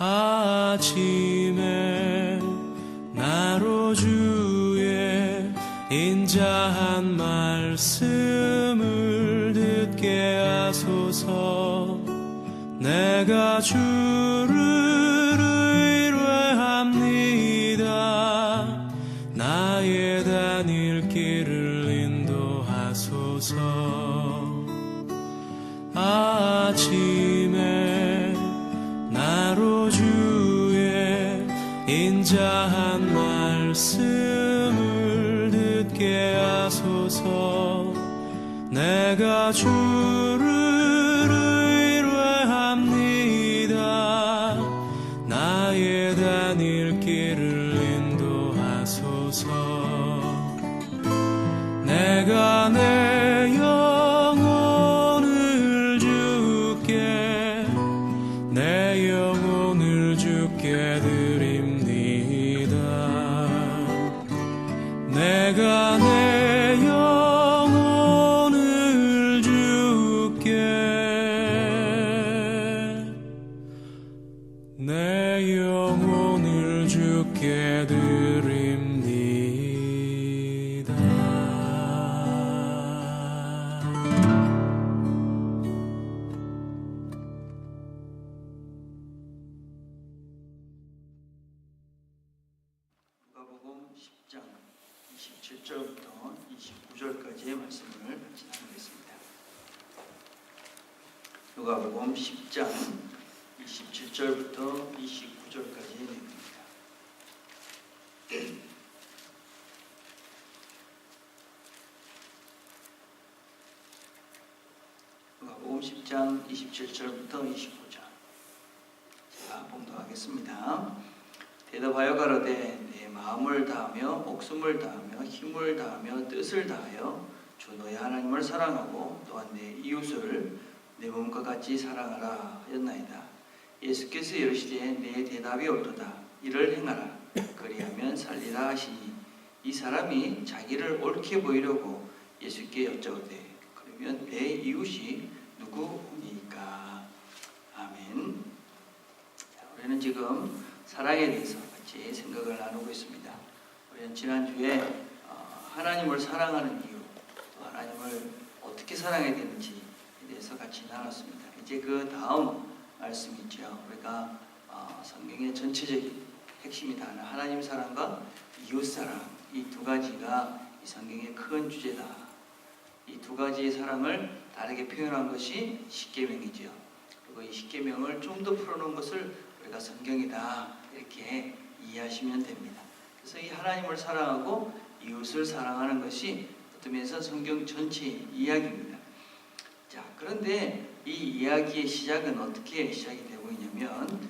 아침에 나로 주의 인자한 말씀을 듣게 하소서. 내가 주를 의뢰합니다. 나의 다닐 길을 인도하소서. 아침에 나로 주의 인자한 말씀을 듣게 하소서. 내가 주를 의뢰합니다. 나의 다닐 길을 인도하소서. 내가 내 영혼을 주께 드립니다. 내가 내 영혼을 주께 드립니다. 누가복음 10장 27절부터 29절까지의 말씀을 같이 나누겠습니다. 누가복음 10장 27절부터 29절까지의 내용입니다. 누가복음 10장 27절부터 29절. 제가 봉독하겠습니다. 대답하여 가로되 내 마음을 다하며 목숨을 다하며 힘을 다하며 뜻을 다하여 주 너의 하나님을 사랑하고 또한 내 이웃을 내 몸과 같이 사랑하라 하였나이다. 예수께서 이르시되 내 대답이 옳도다. 이를 행하라. 그리하면 살리라 하시니 이 사람이 자기를 옳게 보이려고 예수께 여쭤오되 그러면 내 이웃이 누구니까? 아멘. 우리는 지금 사랑에 대해서 같이 생각을 나누고 있습니다. 우리는 지난주에 하나님을 사랑하는 이유, 또 하나님을 어떻게 사랑해야 되는지에 대해서 같이 나눴습니다. 이제 그 다음 말씀이죠. 우리가 성경의 전체적인 핵심이 다하는 하나님 사랑과 이웃 사랑, 이 두 가지가 이 성경의 큰 주제다. 이 두 가지의 사랑을 다르게 표현한 것이 십계명이죠. 그리고 이 십계명을 좀 더 풀어놓은 것을 우리가 성경이다 이렇게 이해하시면 됩니다. 그래서 이 하나님을 사랑하고 이웃을 사랑하는 것이 어떤 면에서 성경 전체의 이야기입니다. 자, 그런데 이 이야기의 시작은 어떻게 시작이 되고 있냐면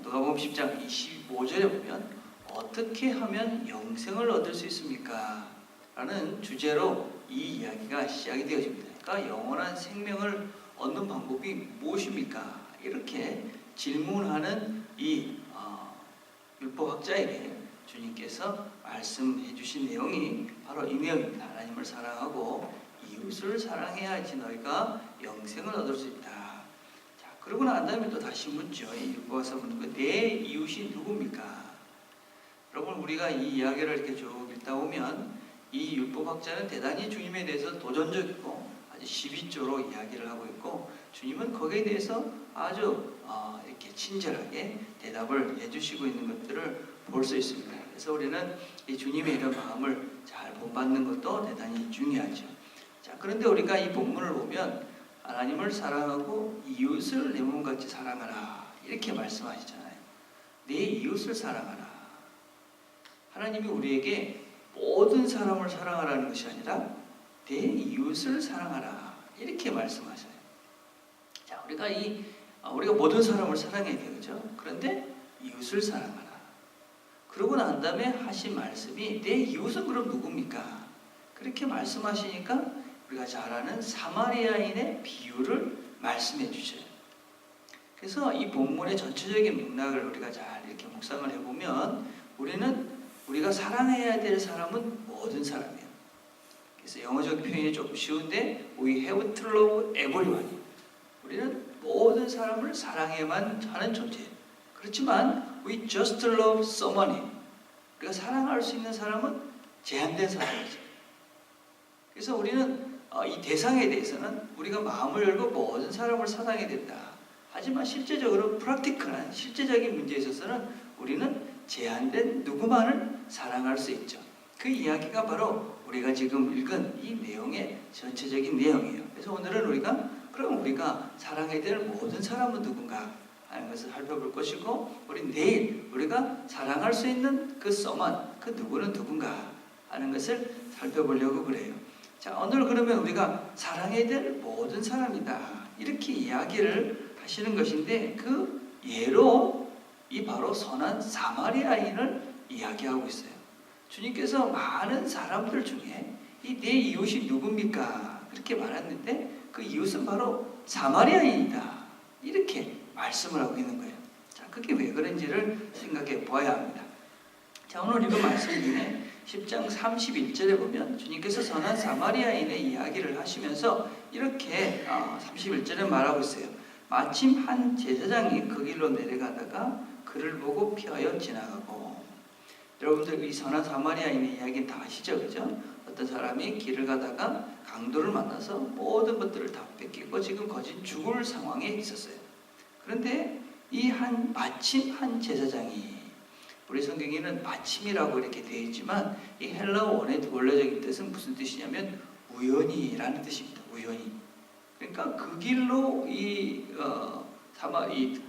누가복음 10장 25절에 보면 어떻게 하면 영생을 얻을 수 있습니까? 라는 주제로 이 이야기가 시작이 되어집니다. 그러니까 영원한 생명을 얻는 방법이 무엇입니까? 이렇게 질문하는 이 율법학자에게 주님께서 말씀해 주신 내용이 바로 이 내용입니다. 하나님을 사랑하고 이웃을 사랑해야지 너희가 영생을 얻을 수 있다. 자, 그러고 난 다음에 또 다시 묻죠. 이 율법학자 묻는 거, 내 이웃이 누굽니까? 여러분, 우리가 이 이야기를 이렇게 쭉 읽다 보면 이 율법학자는 대단히 주님에 대해서 도전적이고 아주 시비조로 이야기를 하고 있고, 주님은 거기에 대해서 아주 이렇게 친절하게 대답을 해주시고 있는 것들을 볼 수 있습니다. 그래서 우리는 이 주님의 이런 마음을 잘 본받는 것도 대단히 중요하죠. 자, 그런데 우리가 이 본문을 보면 하나님을 사랑하고 이웃을 내 몸같이 사랑하라 이렇게 말씀하시잖아요. 내 이웃을 사랑하라. 하나님이 우리에게 모든 사람을 사랑하라는 것이 아니라 내 이웃을 사랑하라 이렇게 말씀하셔요. 자, 우리가 모든 사람을 사랑해야 되죠. 그런데 이웃을 사랑하라. 그러고 난 다음에 하신 말씀이 내 이웃은 그럼 누굽니까? 그렇게 말씀하시니까 우리가 잘 아는 사마리아인의 비유를 말씀해 주셔요. 그래서 이 본문의 전체적인 맥락을 우리가 잘 이렇게 묵상을 해보면 우리가 사랑해야 될 사람은 모든 사람이에요. 그래서 영어적 표현이 조금 쉬운데 We have to love everyone. 우리는 모든 사람을 사랑해야만 하는 존재예요. 그렇지만 we just love someone. 우리가 사랑할 수 있는 사람은 제한된 사람이죠. 그래서 우리는 이 대상에 대해서는 우리가 마음을 열고 모든 사람을 사랑해야 된다. 하지만 실제적으로 프랙티컬한 실제적인 문제에 있어서는 우리는 제한된 누구만을 사랑할 수 있죠. 그 이야기가 바로 우리가 지금 읽은 이 내용의 전체적인 내용이에요. 그래서 오늘은 그럼 우리가 사랑해야 될 모든 사람은 누군가 하는 것을 살펴볼 것이고, 우리 내일 우리가 사랑할 수 있는 그 someone, 그 누구는 누군가 하는 것을 살펴보려고 그래요. 자, 오늘 그러면 우리가 사랑해야 될 모든 사람이다, 이렇게 이야기를 하시는 것인데, 그 예로 이 바로 선한 사마리아인을 이야기하고 있어요. 주님께서 많은 사람들 중에 이 내 이웃이 누굽니까? 그렇게 말했는데 그 이웃은 바로 사마리아인이다, 이렇게 말씀을 하고 있는 거예요. 자, 그게 왜 그런지를 생각해 보아야 합니다. 자, 오늘 읽은 말씀 중에 10장 31절에 보면 주님께서 선한 사마리아인의 이야기를 하시면서 이렇게 31절에 말하고 있어요. 마침 한 제사장이 그 길로 내려가다가 그를 보고 피하여 지나가고. 여러분들 이 선한 사마리아인의 이야기는 다 아시죠? 그죠? 어떤 사람이 길을 가다가 강도를 만나서 모든 것들을 다 뺏기고 지금 거진 죽을 상황에 있었어요. 그런데 마침 한 제사장이, 우리 성경에는 마침이라고 이렇게 되어 있지만 이 헬라어 원래적인 뜻은 무슨 뜻이냐면 우연히라는 뜻입니다. 우연히. 그러니까 그 길로 이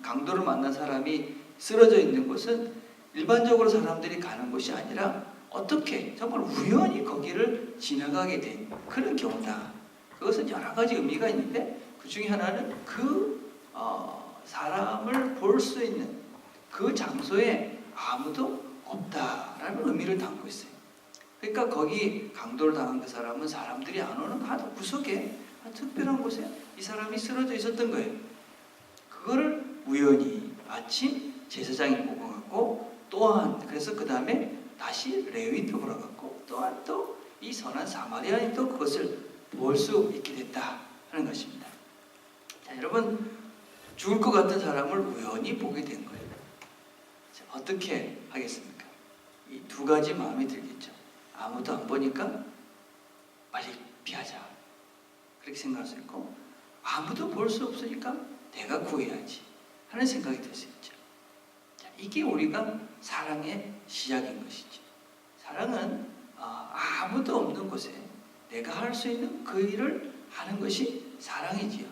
강도를 만난 사람이 쓰러져 있는 곳은 일반적으로 사람들이 가는 곳이 아니라 어떻게 정말 우연히 거기를 지나가게 된 그런 경우다. 그것은 여러 가지 의미가 있는데 그 중에 하나는 사람을 볼 수 있는 그 장소에 아무도 없다라는 의미를 담고 있어요. 그러니까 거기 강도를 당한 그 사람은 사람들이 안 오는 아주 구석에 특별한 곳에 이 사람이 쓰러져 있었던 거예요. 그거를 우연히 마침 제사장이 보고 갔고, 또한 그래서 그 다음에 다시 레위인도 보러 갔고, 또한 또 이 선한 사마리아인도 그것을 볼 수 있게 됐다 하는 것입니다. 자, 여러분, 죽을 것 같은 사람을 우연히 보게 된 거예요. 자, 어떻게 하겠습니까? 이 두 가지 마음이 들겠죠. 아무도 안 보니까 빨리 피하자, 그렇게 생각할 수 있고, 아무도 볼 수 없으니까 내가 구해야지 하는 생각이 들 수 있죠. 자, 이게 우리가 사랑의 시작인 것이죠. 사랑은 아무도 없는 곳에 내가 할 수 있는 그 일을 하는 것이 사랑이지요.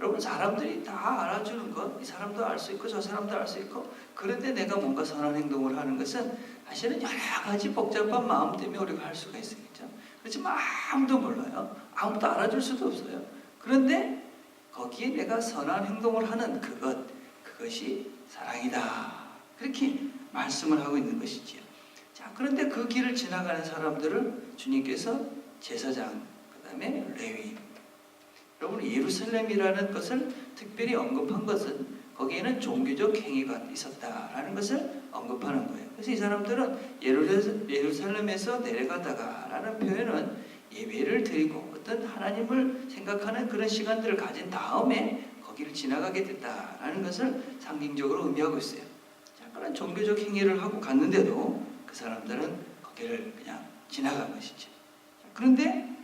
여러분, 사람들이 다 알아주는 것, 이 사람도 알 수 있고 저 사람도 알 수 있고, 그런데 내가 뭔가 선한 행동을 하는 것은 사실은 여러 가지 복잡한 마음 때문에 우리가 할 수가 있겠죠. 그렇지만 아무도 몰라요. 아무도 알아줄 수도 없어요. 그런데 거기에 내가 선한 행동을 하는 그것이 사랑이다, 그렇게 말씀을 하고 있는 것이지요. 자, 그런데 그 길을 지나가는 사람들을 주님께서 제사장, 그 다음에 레위인, 여러분, 예루살렘이라는 것을 특별히 언급한 것은 거기에는 종교적 행위가 있었다라는 것을 언급하는 거예요. 그래서 이 사람들은 예루살렘에서 내려가다가라는 표현은 예배를 드리고 어떤 하나님을 생각하는 그런 시간들을 가진 다음에 거기를 지나가게 됐다라는 것을 상징적으로 의미하고 있어요. 자, 그런 종교적 행위를 하고 갔는데도 그 사람들은 거기를 그냥 지나간 것이죠. 그런데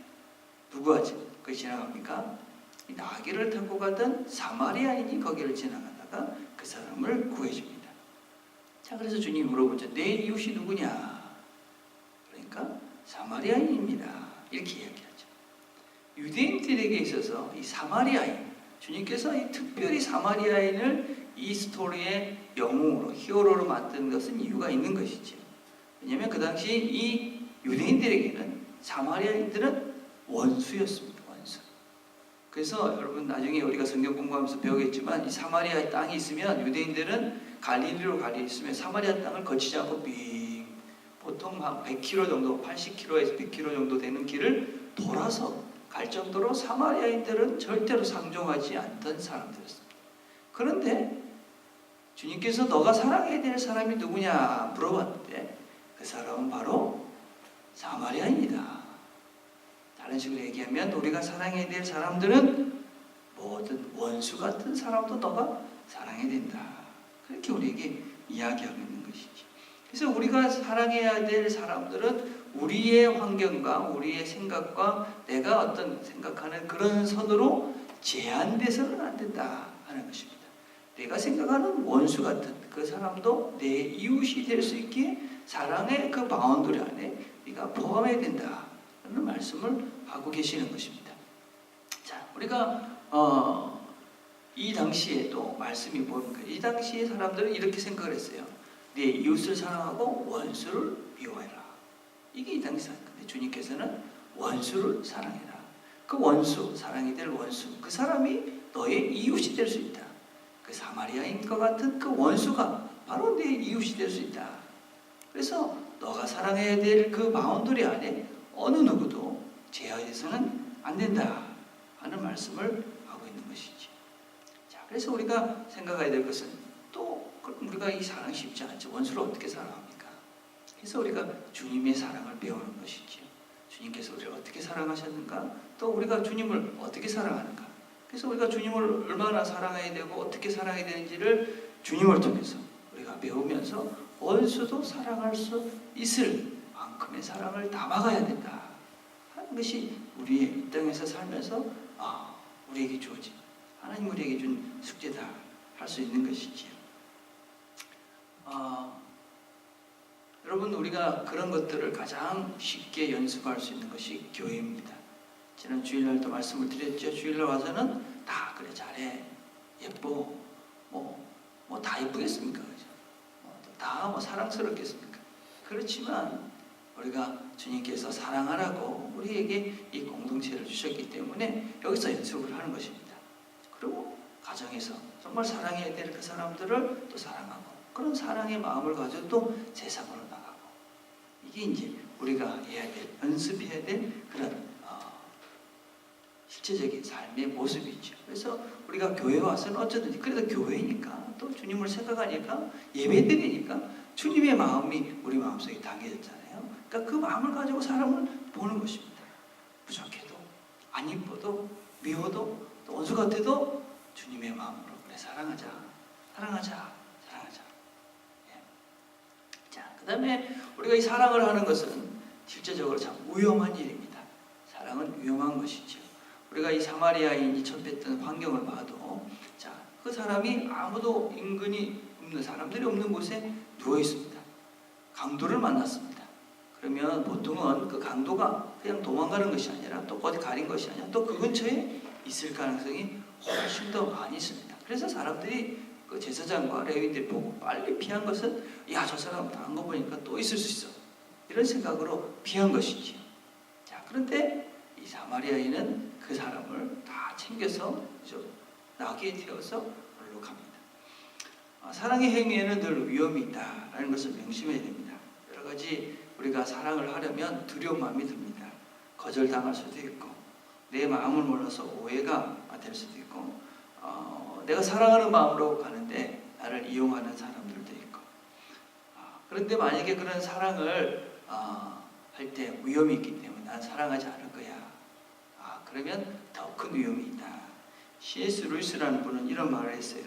누가 그 지나갑니까? 이 나귀를 타고 가던 사마리아인이 거기를 지나가다가 그 사람을 구해줍니다. 자, 그래서 주님이 물어보죠. 내 이웃이 누구냐? 그러니까 사마리아인입니다, 이렇게 이야기하죠. 유대인들에게 있어서 이 사마리아인, 주님께서 이 특별히 사마리아인을 이 스토리의 영웅으로, 히어로로 만든 것은 이유가 있는 것이죠. 왜냐하면 그 당시 이 유대인들에게는 사마리아인들은 원수였습니다. 원수. 그래서 여러분, 나중에 우리가 성경 공부하면서 배우겠지만 이 사마리아 땅이 있으면 유대인들은 갈릴리로 있으면 사마리아 땅을 거치지 않고 보통 한 100km 정도, 80km에서 100km 정도 되는 길을 돌아서 갈 정도로 사마리아인들은 절대로 상종하지 않던 사람들이었습니다. 그런데 주님께서 너가 사랑해야 될 사람이 누구냐 물어봤는데 그 사람은 바로 사마리아인이다. 다른 식으로 얘기하면 우리가 사랑해야 될 사람들은 모든 원수 같은 사람도 너가 사랑해야 된다, 그렇게 우리에게 이야기하고 있는 것이지. 그래서 우리가 사랑해야 될 사람들은 우리의 환경과 우리의 생각과 내가 어떤 생각하는 그런 선으로 제한돼서는 안 된다 하는 것입니다. 내가 생각하는 원수 같은 그 사람도 내 이웃이 될 수 있기에 사랑의 그 바운더리 안에 네가 포함해야 된다 하는 말씀을 하고 계시는 것입니다. 자, 우리가 이 당시에 또 말씀이 뭡니까? 이 당시에 사람들은 이렇게 생각을 했어요. 네 이웃을 사랑하고 원수를 미워해라. 이게 이 당시 사람인데 주님께서는 원수를 사랑해라. 그 원수, 사랑이 될 원수, 그 사람이 너의 이웃이 될 수 있다. 그 사마리아인과 같은 그 원수가 바로 내 이웃이 될 수 있다. 그래서 너가 사랑해야 될 그 바운더리 안에 어느 누구도 제어해서는 안 된다 하는 말씀을 하고 있는 것이지. 자, 그래서 우리가 생각해야 될 것은 또 우리가 이 사랑 쉽지 않죠. 원수를 어떻게 사랑합니까? 그래서 우리가 주님의 사랑을 배우는 것이지요. 주님께서 우리를 어떻게 사랑하셨는가? 또 우리가 주님을 어떻게 사랑하는가? 그래서 우리가 주님을 얼마나 사랑해야 되고 어떻게 사랑해야 되는지를 주님을 통해서 우리가 배우면서 원수도 사랑할 수 있을 만큼의 사랑을 담아가야 된다 하는 것이 우리의 이 땅에서 살면서 우리에게 주어진 하나님 우리에게 준 숙제다 할 수 있는 것이지요. 여러분, 우리가 그런 것들을 가장 쉽게 연습할 수 있는 것이 교회입니다. 지난 주일날도 말씀을 드렸죠. 주일날 와서는 다 그래 잘해, 예뻐, 뭐 다 예쁘겠습니까? 그죠? 다 사랑스럽겠습니까? 그렇지만 우리가 주님께서 사랑하라고 우리에게 이 공동체를 주셨기 때문에 여기서 연습을 하는 것입니다. 그리고 가정에서 정말 사랑해야 될 그 사람들을 또 사랑하고 그런 사랑의 마음을 가지고 또 세상으로 나가고 이게 이제 우리가 해야 될, 연습해야 될 그런 실제적인 삶의 모습이죠. 그래서 우리가 교회 와서는 어쩌든지 그래도 교회니까 또 주님을 생각하니까 예배드리니까 주님의 마음이 우리 마음속에 담겨졌잖아요. 그러니까 그 마음을 가지고 사람을 보는 것입니다. 부족해도 안 이뻐도 미워도 또 원수 같아도 주님의 마음으로 그래 사랑하자. 예. 자, 그 다음에 우리가 이 사랑을 하는 것은 실제적으로 참 위험한 일입니다. 사랑은 위험한 것이죠. 우리가 이 사마리아인이 접했던 환경을 봐도 자, 그 사람이 아무도 인근이 없는 사람들이 없는 곳에 누워 있습니다. 강도를 만났습니다. 그러면 보통은 그 강도가 그냥 도망가는 것이 아니라 또 어디 가린 것이 아니라 또 그 근처에 있을 가능성이 훨씬 더 많이 있습니다. 그래서 사람들이 그 제사장과 레위인들이 보고 빨리 피한 것은 야, 저 사람 당한 거 보니까 또 있을 수 있어. 이런 생각으로 피한 것이지요. 자, 그런데 이 사마리아인은 그 사람을 다 챙겨서 나귀에 태워서 걸로 갑니다. 사랑의 행위에는 늘 위험이 있다라는 것을 명심해야 됩니다. 여러 가지 우리가 사랑을 하려면 두려운 마음이 듭니다. 거절당할 수도 있고 내 마음을 몰라서 오해가 될 수도 있고 내가 사랑하는 마음으로 가는데 나를 이용하는 사람들도 있고 그런데 만약에 그런 사랑을 할 때 위험이 있기 때문에 난 사랑하지 않을 거야. 그러면 더 큰 위험이 있다. C.S. 루이스라는 분은 이런 말을 했어요.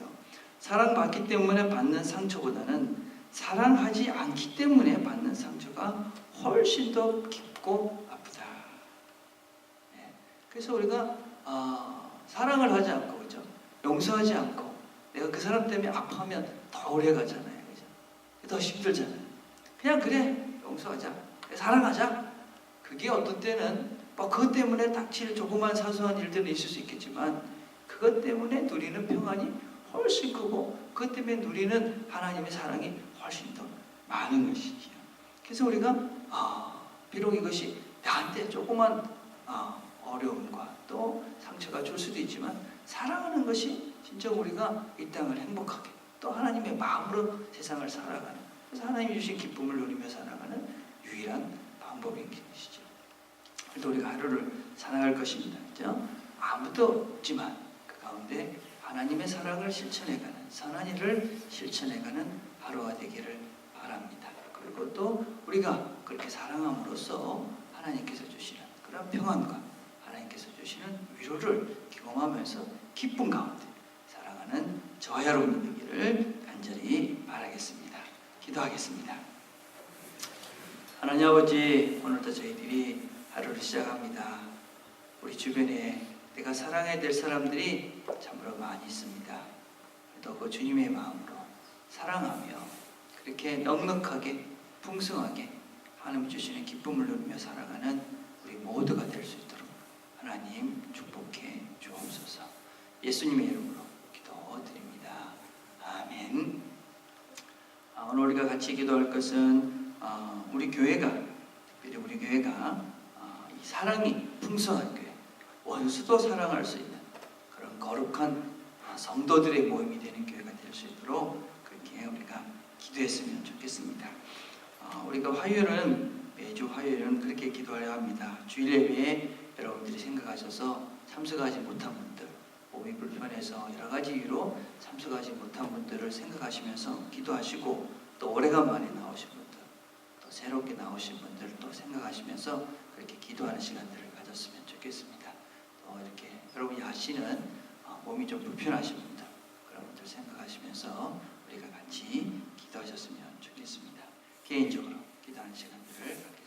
사랑받기 때문에 받는 상처보다는 사랑하지 않기 때문에 받는 상처가 훨씬 더 깊고 아프다. 네. 그래서 우리가 사랑을 하지 않고 그죠? 용서하지 않고 내가 그 사람 때문에 아파하면 더 오래 가잖아요. 그죠? 더 힘들잖아요. 그냥 그래 용서하자. 사랑하자. 그게 어떤 때는 그것 때문에 닥칠 조그만 사소한 일들은 있을 수 있겠지만 그것 때문에 누리는 평안이 훨씬 크고 그것 때문에 누리는 하나님의 사랑이 훨씬 더 많은 것이지요. 그래서 우리가 비록 이것이 나한테 조그만 어려움과 또 상처가 줄 수도 있지만 사랑하는 것이 진짜 우리가 이 땅을 행복하게 또 하나님의 마음으로 세상을 살아가는 그래서 하나님이 주신 기쁨을 누리며 살아가는 유일한 방법인 것이죠. 그래서 우리가 하루를 살아갈 것입니다. 그렇죠? 아무도 없지만 그 가운데 하나님의 사랑을 실천해가는 선한 일을 실천해가는 하루가 되기를 바랍니다. 그리고 또 우리가 그렇게 사랑함으로써 하나님께서 주시는 그런 평안과 하나님께서 주시는 위로를 경험하면서 기쁨 가운데 살아가는 저와 여러분이 되기를 간절히 간절히 바라겠습니다. 기도하겠습니다. 하나님 아버지, 오늘도 저희들이 하루를 시작합니다. 우리 주변에 내가 사랑해야 될 사람들이 참으로 많이 있습니다. 또 그 주님의 마음으로 사랑하며 그렇게 넉넉하게 풍성하게 하나님 주시는 기쁨을 누리며 살아가는 우리 모두가 될 수 있도록 하나님 축복해 주옵소서. 예수님의 이름으로 기도드립니다. 아멘. 오늘 우리가 같이 기도할 것은 우리 교회가, 특별히 우리 교회가 이 사랑이 풍성한 교회, 원수도 사랑할 수 있는 그런 거룩한 성도들의 모임이 되는 교회가 될 수 있도록 그렇게 우리가 기도했으면 좋겠습니다. 우리가 화요일은, 매주 화요일은 그렇게 기도하려 합니다. 주일 예배에 여러분들이 생각하셔서 참석하지 못한 분들, 몸이 불편해서 여러 가지 이유로 참석하지 못한 분들을 생각하시면서 기도하시고, 또 오래간만에 나오신 분들, 또 새롭게 나오신 분들 또 생각하시면서 그렇게 기도하는 시간들을 가졌으면 좋겠습니다. 또 이렇게 여러분이 아시는 몸이 좀 불편하신 분들, 그런 분들 생각하시면서 우리가 같이 기도하셨으면 좋겠습니다. 개인적으로 기도하는 시간들을 갖게